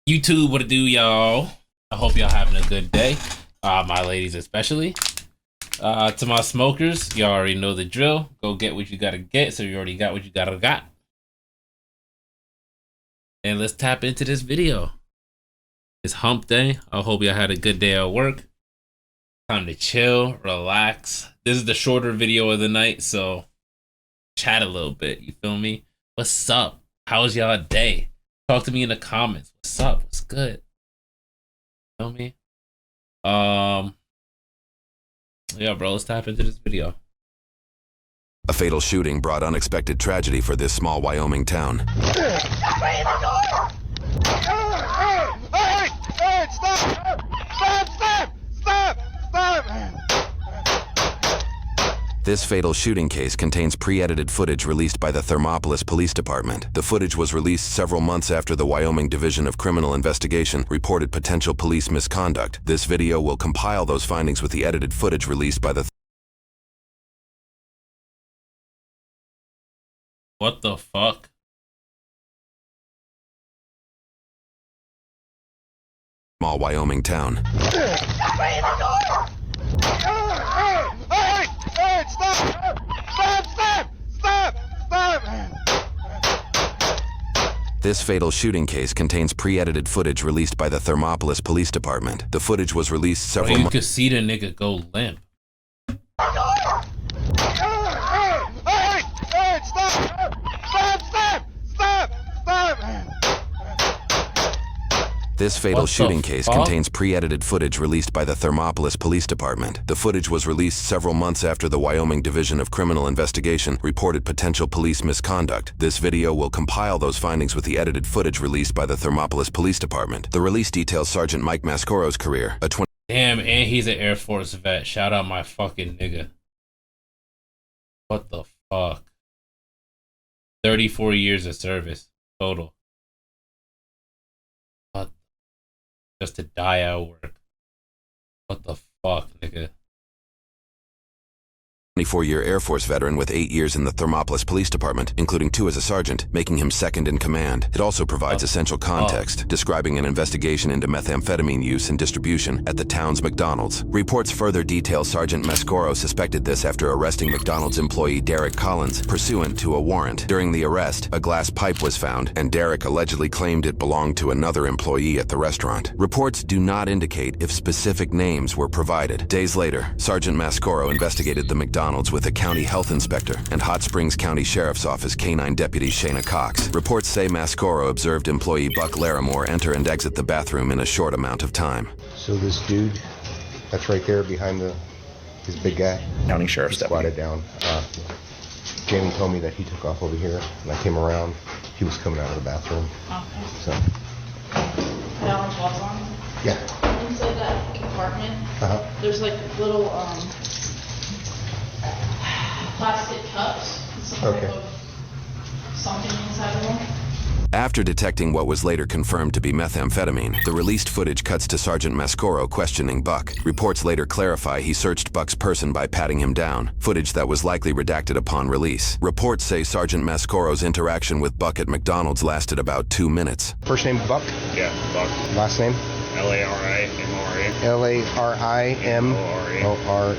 YouTube, what it do, y'all? I hope y'all having a good day. My ladies especially. To my smokers, y'all already know the drill. Go get what you gotta get, so you already got what you gotta got. And let's tap into this video. It's hump day. I hope y'all had a good day at work. Time to chill, relax. This is the shorter video of the night, so chat a little bit, you feel me? What's up? How's y'all day? Talk to me in the comments. What's up? What's good? Feel me? Yeah, bro, let's tap into this video. A fatal shooting brought unexpected tragedy for this small Wyoming town. Hey, stop! Stop! This fatal shooting case contains pre-edited footage released by the Thermopolis Police Department. The footage was released several months after the Wyoming Division of Criminal Investigation reported potential police misconduct. This video will compile those findings with the edited footage released by the What the fuck? small Wyoming town. Hey, stop! This fatal shooting case contains pre-edited footage released by the Thermopolis Police Department. The footage was released several months. You could see the nigga go limp. Hey, stop! This fatal shooting case fuck? contains pre-edited footage released by the Thermopolis Police Department. The footage was released several months after the Wyoming Division of Criminal Investigation reported potential police misconduct. This video will compile those findings with the edited footage released by the Thermopolis Police Department. The release details Sergeant Mike Mascoro's career. Damn, and he's an Air Force vet. Shout out my fucking nigga. What the fuck? 34 years of service total. What? Just to die at work. What the fuck, nigga? 24-year Air Force veteran with 8 years in the Thermopolis Police Department, including 2 as a sergeant, making him second in command. It also provides essential context, describing an investigation into methamphetamine use and distribution at the town's McDonald's. Reports further detail Sergeant Mascoro suspected this after arresting McDonald's employee Derek Collins, pursuant to a warrant. During the arrest, a glass pipe was found, and Derek allegedly claimed it belonged to another employee at the restaurant. Reports do not indicate if specific names were provided. Days later, Sergeant Mascoro investigated the McDonald's with a county health inspector and Hot Springs County Sheriff's Office K-9 deputy Shayna Cox. Reports say Mascoro observed employee Buck Larimore enter and exit the bathroom in a short amount of time. So this dude, that's right there behind his big guy. County Sheriff's Squatted deputy. down. Jamie told me that he took off over here, and I came around. He was coming out of the bathroom. Okay. So, That one's gloves on. yeah. Inside that compartment, Uh-huh. there's like little plastic cups. Some Okay. type of something inside of them. After detecting what was later confirmed to be methamphetamine, the released footage cuts to Sergeant Mascoro questioning Buck. Reports later clarify he searched Buck's person by patting him down, footage that was likely redacted upon release. Reports say Sergeant Mascoro's interaction with Buck at McDonald's lasted about 2 minutes. First name Buck. Yeah, Buck. Last name L-A-R-I-M-O-R-E. Larimore.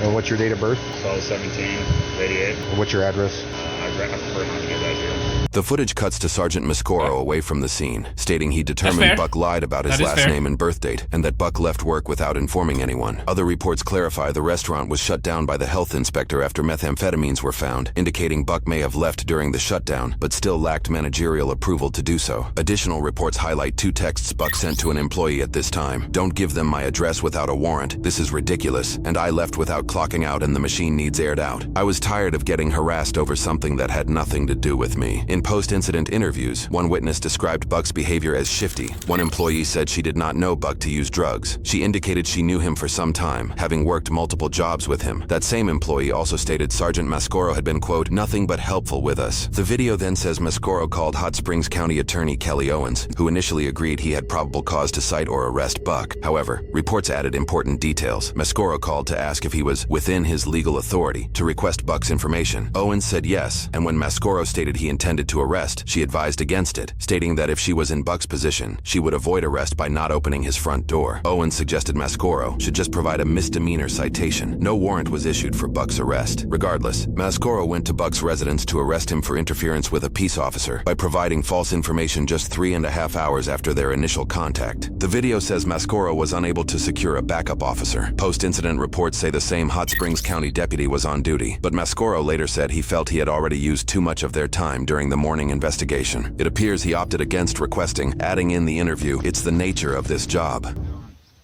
And what's your date of birth? 12/17/88. And what's your address? I prefer not to give that to you. The footage cuts to Sergeant Mascoro away from the scene, stating he That's determined fair. Buck lied about his That is last fair. name and birth date, and that Buck left work without informing anyone. Other reports clarify the restaurant was shut down by the health inspector after methamphetamines were found, indicating Buck may have left during the shutdown, but still lacked managerial approval to do so. Additional reports highlight 2 texts Buck sent to an employee at this time. "Don't give them my address without a warrant. This is ridiculous. And I left without clocking out and the machine needs aired out. I was tired of getting harassed over something that had nothing to do with me." In post-incident interviews, one witness described Buck's behavior as shifty. One employee said she did not know Buck to use drugs. She indicated she knew him for some time, having worked multiple jobs with him. That same employee also stated Sergeant Mascoro had been, quote, "nothing but helpful with us." The video then says Mascoro called Hot Springs County Attorney Kelly Owens, who initially agreed he had probable cause to cite or arrest Buck. However, reports added important details. Mascoro called to ask if he was within his legal authority to request Buck's information. Owens said yes, and when Mascoro stated he intended to to arrest, she advised against it, stating that if she was in Buck's position, she would avoid arrest by not opening his front door. Owen suggested Mascoro should just provide a misdemeanor citation. No warrant was issued for Buck's arrest. Regardless, Mascoro went to Buck's residence to arrest him for interference with a peace officer by providing false information just 3.5 hours after their initial contact. The video says Mascoro was unable to secure a backup officer. Post-incident reports say the same Hot Springs County deputy was on duty, but Mascoro later said he felt he had already used too much of their time during the morning investigation. It appears he opted against requesting, adding in the interview, "It's the nature of this job."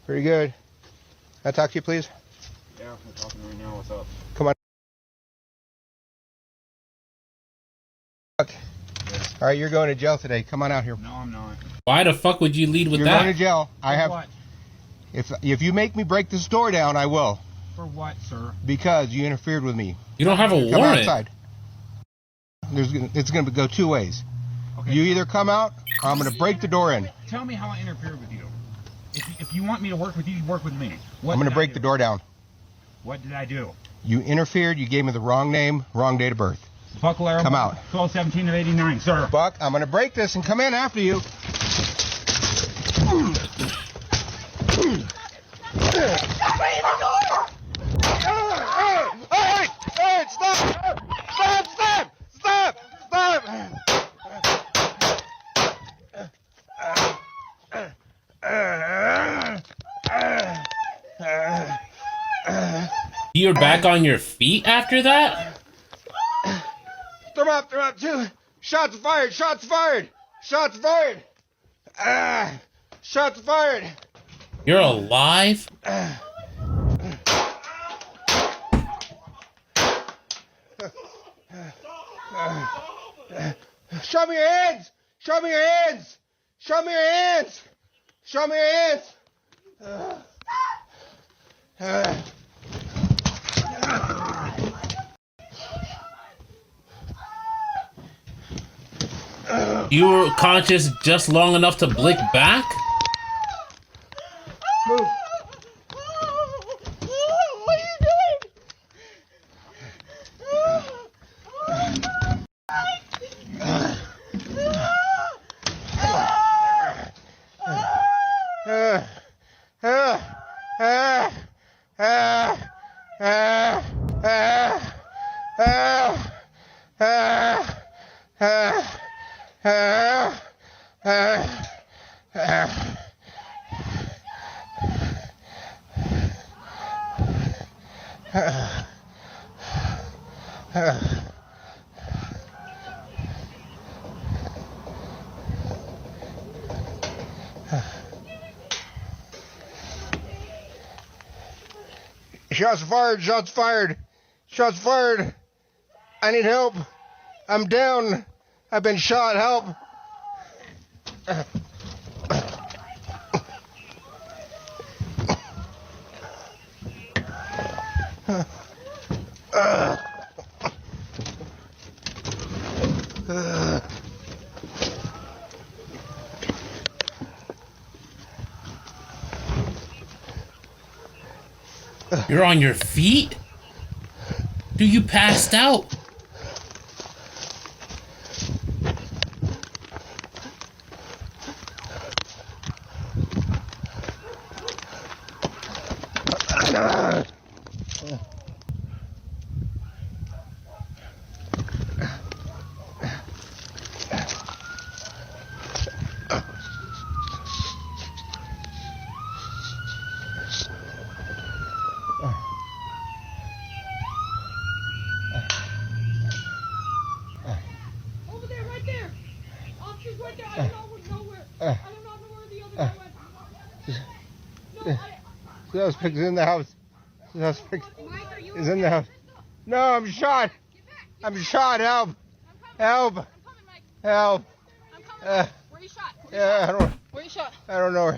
Pretty good. Can I talk to you, please? Yeah, we're talking right now. What's up? Come on. Okay. All right, you're going to jail today. Come on out here. No, I'm not. Why the fuck would you lead with You're that? going to jail. I have. What? If you make me break this door down, I will. For what, sir? Because you interfered with me. You don't have a Come warrant. outside. It's going to go two ways. Okay. You either come out, or I'm going to break the door in. Tell me how I interfered with you. If you want me to work with you, you work with me. What I'm going did to I break do? the door down. What did I do? You interfered. You gave me the wrong name, wrong date of birth. Buckler. Come out. 12/17 of '89, sir. Buck, I'm going to break this and come in after you. Hey, stop! Stop! You're back on your feet after that? Throw him up, two. Shots fired! Shots fired! You're alive? Show me your hands! You were conscious just long enough to blink back? Move. What are you doing? Shots fired. I need help. I'm down. I've been shot. Help. You're on your feet? Dude, you passed out. Over there, right there. Officer's right there. I don't know where. I don't know where the other guy went. No, Suspect is in the house. Suspect Mike, are you is in the house. No, I'm shot. I'm shot. Help. Help. I'm coming, Mike. Help. I'm coming. Where you shot? Yeah, Where you shot? I don't know.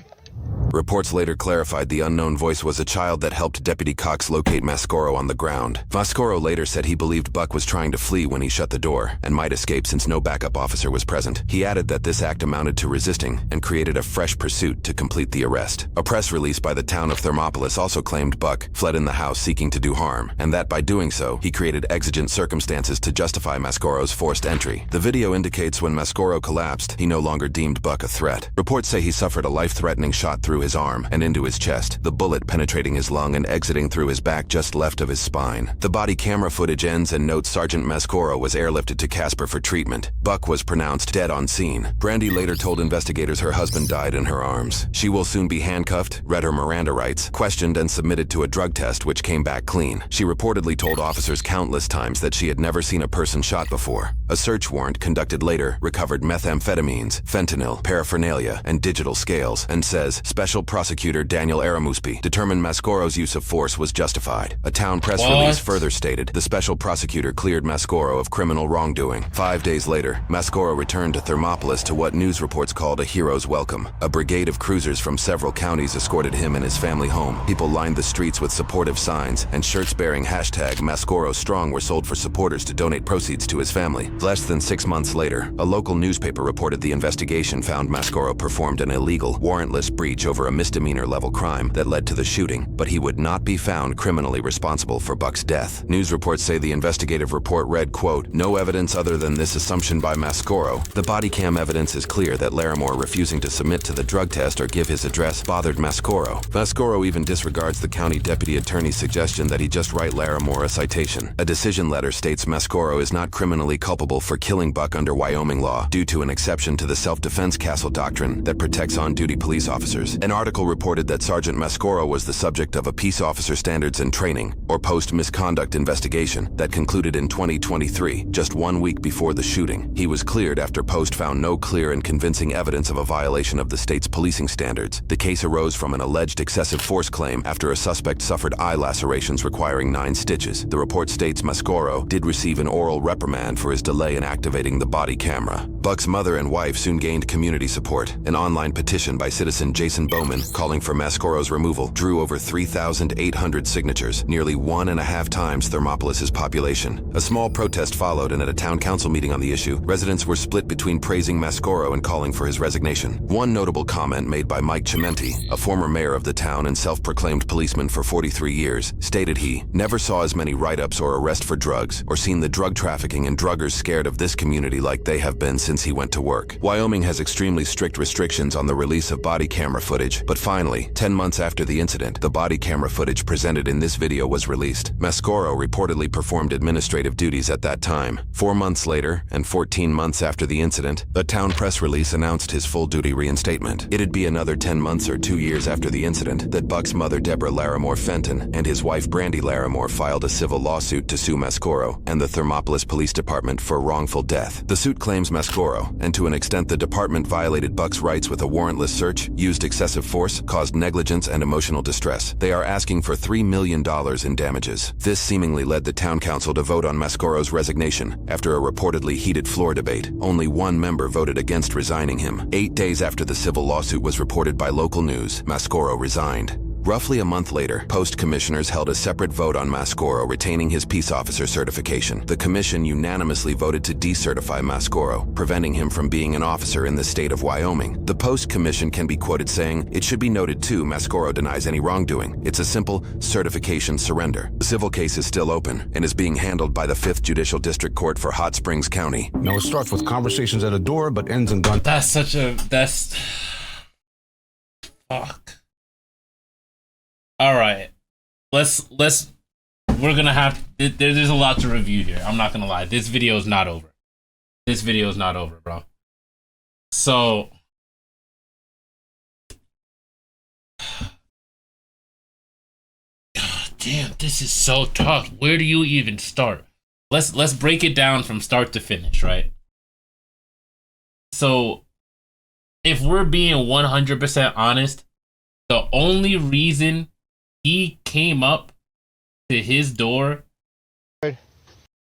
Reports later clarified the unknown voice was a child that helped Deputy Cox locate Mascoro on the ground. Mascoro later said he believed Buck was trying to flee when he shut the door and might escape since no backup officer was present. He added that this act amounted to resisting and created a fresh pursuit to complete the arrest. A press release by the town of Thermopolis also claimed Buck fled in the house seeking to do harm, and that by doing so, he created exigent circumstances to justify Mascoro's forced entry. The video indicates when Mascoro collapsed, he no longer deemed Buck a threat. Reports say he suffered a life-threatening shot through his arm and into his chest, the bullet penetrating his lung and exiting through his back just left of his spine. The body camera footage ends and notes Sergeant Mascoro was airlifted to Casper for treatment. Buck was pronounced dead on scene. Brandy later told investigators her husband died in her arms. She will soon be handcuffed, read her Miranda rights, questioned and submitted to a drug test which came back clean. She reportedly told officers countless times that she had never seen a person shot before. A search warrant conducted later recovered methamphetamines, fentanyl, paraphernalia, and digital scales, and says Special Prosecutor Daniel Aramuspi determined Mascoro's use of force was justified. A town press release further stated the special prosecutor cleared Mascoro of criminal wrongdoing. 5 days later, Mascoro returned to Thermopolis to what news reports called a hero's welcome. A brigade of cruisers from several counties escorted him and his family home. People lined the streets with supportive signs, and shirts bearing hashtag Mascoro Strong were sold for supporters to donate proceeds to his family. Less than 6 months later, a local newspaper reported the investigation found Mascoro performed an illegal, warrantless breach over a misdemeanor-level crime that led to the shooting, but he would not be found criminally responsible for Buck's death. News reports say the investigative report read, quote, "No evidence other than this assumption by Mascoro. The body cam evidence is clear that Larimore refusing to submit to the drug test or give his address bothered Mascoro. Mascoro even disregards the county deputy attorney's suggestion that he just write Larimore a citation. A decision letter states Mascoro is not criminally culpable for killing Buck under Wyoming law due to an exception to the self-defense castle doctrine that protects on-duty police officers. An article reported that Sergeant Mascoro was the subject of a Peace Officer Standards and Training, or post-misconduct investigation, that concluded in 2023, just 1 week before the shooting. He was cleared after Post found no clear and convincing evidence of a violation of the state's policing standards. The case arose from an alleged excessive force claim after a suspect suffered eye lacerations requiring 9 stitches. The report states Mascoro did receive an oral reprimand for his delay in activating the body camera. Buck's mother and wife soon gained community support. An online petition by citizen Jason Bowman calling for Mascoro's removal drew over 3,800 signatures, nearly 1.5 times Thermopolis's population. A small protest followed, and at a town council meeting on the issue, residents were split between praising Mascoro and calling for his resignation. One notable comment made by Mike Chimenti, a former mayor of the town and self-proclaimed policeman for 43 years, stated he never saw as many write-ups or arrests for drugs or seen the drug trafficking and druggers scared of this community like they have been since he went to work. Wyoming has extremely strict restrictions on the release of body camera footage, but finally, 10 months after the incident, the body camera footage presented in this video was released. Mascoro reportedly performed administrative duties at that time. 4 months later, and 14 months after the incident, a town press release announced his full-duty reinstatement. It'd be another 10 months or 2 years after the incident that Buck's mother Deborah Larimore Fenton and his wife Brandy Larimore filed a civil lawsuit to sue Mascoro and the Thermopolis Police Department for wrongful death. The suit claims Mascoro, and to an extent the department violated Buck's rights with a warrantless search, used excessive force, caused negligence and emotional distress. They are asking for $3 million in damages. This seemingly led the town council to vote on Mascoro's resignation after a reportedly heated floor debate. Only one member voted against resigning him. 8 days after the civil lawsuit was reported by local news, Mascoro resigned. Roughly a month later, Post commissioners held a separate vote on Mascoro retaining his peace officer certification. The commission unanimously voted to decertify Mascoro, preventing him from being an officer in the state of Wyoming. The Post commission can be quoted saying, "It should be noted too, Mascoro denies any wrongdoing. It's a simple certification surrender." The civil case is still open and is being handled by the 5th Judicial District Court for Hot Springs County. Now it starts with conversations at a door, but ends in gun. Fuck. All right, we're gonna have, there's a lot to review here. I'm not gonna lie. This video is not over. This video is not over, bro. So, God damn, this is so tough. Where do you even start? Let's break it down from start to finish, right? So, if we're being 100% honest, the only reason he came up to his door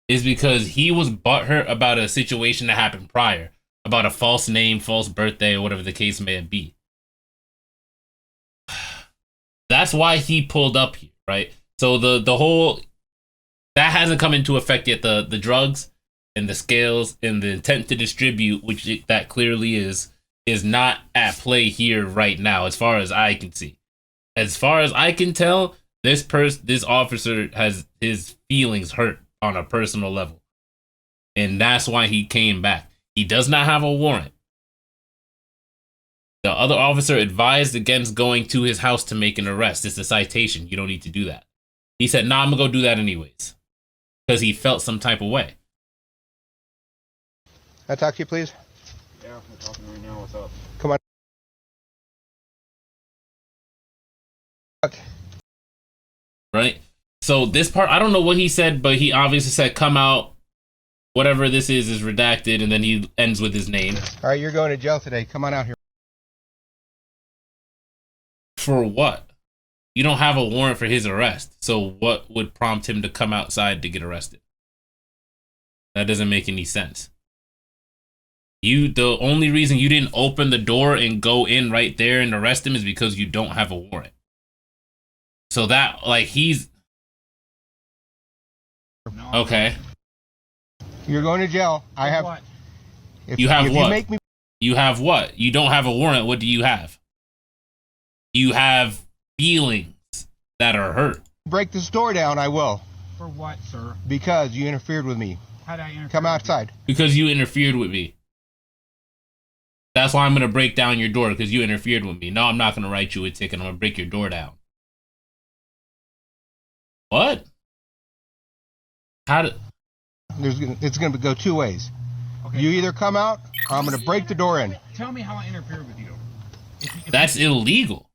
is because he was butthurt about a situation that happened prior, about a false name, false birthday, or whatever the case may be. that's why he pulled up here, right? So the whole that hasn't come into effect yet. The drugs and the scales and the intent to distribute, which that clearly is not at play here right now, as far as I can see. As far as I can tell, this officer has his feelings hurt on a personal level, and that's why he came back. He does not have a warrant. The other officer advised against going to his house to make an arrest. It's a citation. You don't need to do that. He said, "Nah, I'm gonna go do that anyways," because he felt some type of way. Can I talk to you, please? Yeah, we're talking right now. What's up? Come on. Right? So this part, I don't know what he said, but he obviously said, "Come out." Whatever this is redacted, and then he ends with his name. All right, you're going to jail today. Come on out here. For what? You don't have a warrant for his arrest. So what would prompt him to come outside to get arrested? That doesn't make any sense. The only reason you didn't open the door and go in right there and arrest him is because you don't have a warrant. So that, like, he's... Okay. You're going to jail. I have... What? You have what? You make me... You have what? You don't have a warrant. What do you have? You have feelings that are hurt. Break this door down, I will. For what, sir? Because you interfered with me. How did I interfere? Come outside. Because you interfered with me. That's why I'm going to break down your door, because you interfered with me. No, I'm not going to write you a ticket. I'm going to break your door down. What? How did... It's going to go two ways. Okay. You either come out, or I'm going to break the door in. Tell me how I interfered with you. That's illegal,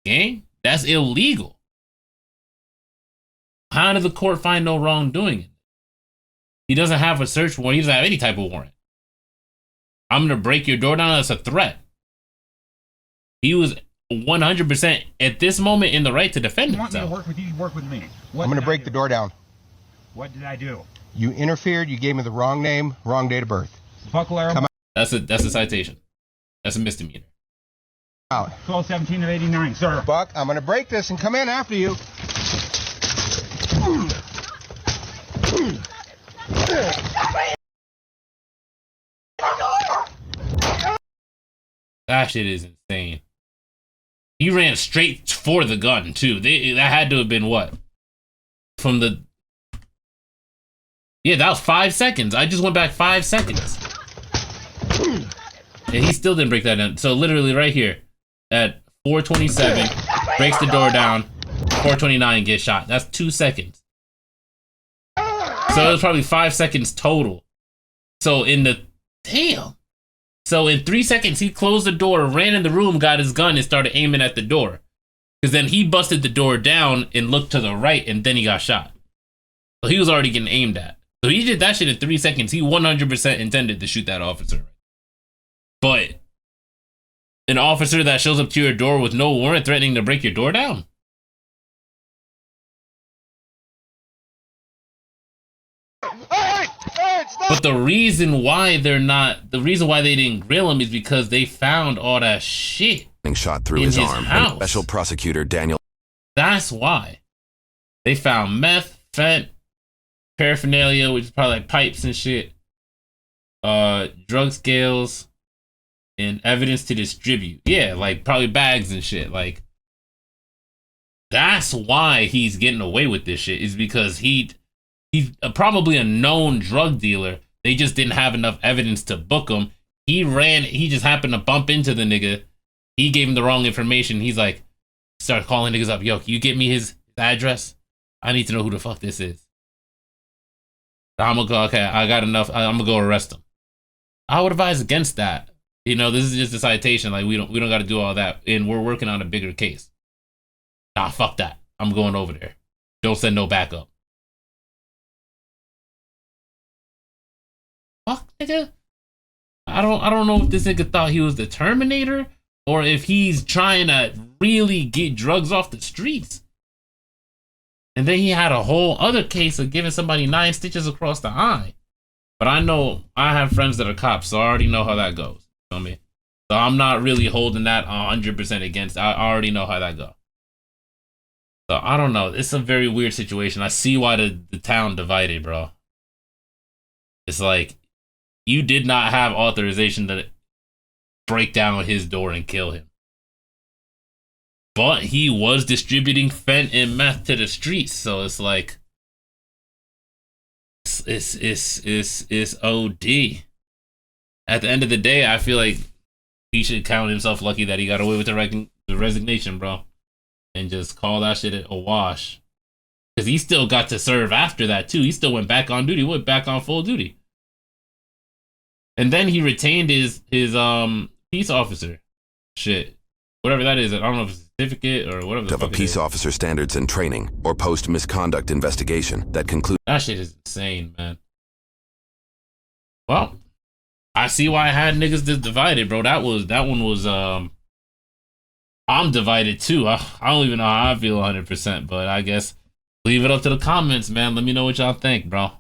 gang. That's illegal. How did the court find no wrongdoing? He doesn't have a search warrant. He doesn't have any type of warrant. I'm going to break your door down. That's a threat. He was 100% at this moment in the right to defend You want me himself. to work with you? You work with me. What I'm going did to I break do? the door down. What did I do? You interfered. You gave me the wrong name, wrong date of birth. Buckle arrow. Come That's a citation. That's a misdemeanor. Out. 12/17 of '89, sir. Buck, I'm going to break this and come in after you. That shit is insane. He ran straight for the gun, too. That had to have been what? From the... Yeah, that was 5 seconds. I just went back 5 seconds. And he still didn't break that down. So literally right here, at 4:27, breaks the door down, 4:29 gets shot. That's 2 seconds. So it was probably 5 seconds total. So in the... Damn. So in 3 seconds, he closed the door, ran in the room, got his gun, and started aiming at the door. Because then he busted the door down and looked to the right, and then he got shot. So he was already getting aimed at. So he did that shit in 3 seconds. He 100% intended to shoot that officer. But an officer that shows up to your door with no warrant threatening to break your door down? But the reason why they didn't grill him is because they found all that shit Shot through in his his arm. house. And Special Prosecutor Daniel. That's why. They found meth, fent, paraphernalia, which is probably like pipes and shit, drug scales, and evidence to distribute. Yeah, like probably bags and shit. Like, that's why he's getting away with this shit, is because he's probably a known drug dealer. They just didn't have enough evidence to book him. He just happened to bump into the nigga. He gave him the wrong information. He's like, start calling niggas up. Yo, can you get me his address? I need to know who the fuck this is. I'm gonna go, okay, I got enough. I'm gonna go arrest him. I would advise against that. You know, this is just a citation. Like, we don't got to do all that. And we're working on a bigger case. Nah, fuck that. I'm going over there. Don't send no backup. Fuck, nigga. I don't know if this nigga thought he was the Terminator or if he's trying to really get drugs off the streets. And then he had a whole other case of giving somebody 9 stitches across the eye. But I know I have friends that are cops, so I already know how that goes. You know what I mean? So I'm not really holding that 100% against. I already know how that goes. So I don't know. It's a very weird situation. I see why the town divided, bro. It's like you did not have authorization to break down his door and kill him. But he was distributing fent and meth to the streets, so it's like it's OD. At the end of the day, I feel like he should count himself lucky that he got away with the resignation, bro, and just call that shit a wash. Because he still got to serve after that too. He still went back on duty. Went back on full duty, and then he retained his peace officer shit, whatever that is. I don't know if it's a certificate or whatever the Of a fuck it peace is. officer standards and training or post misconduct investigation that concludes. That shit is insane, man. Well, I see why I had niggas divided, bro. That one was I'm divided too. I don't even know how I feel 100%, but I guess leave it up to the comments, man. Let me know what y'all think, bro.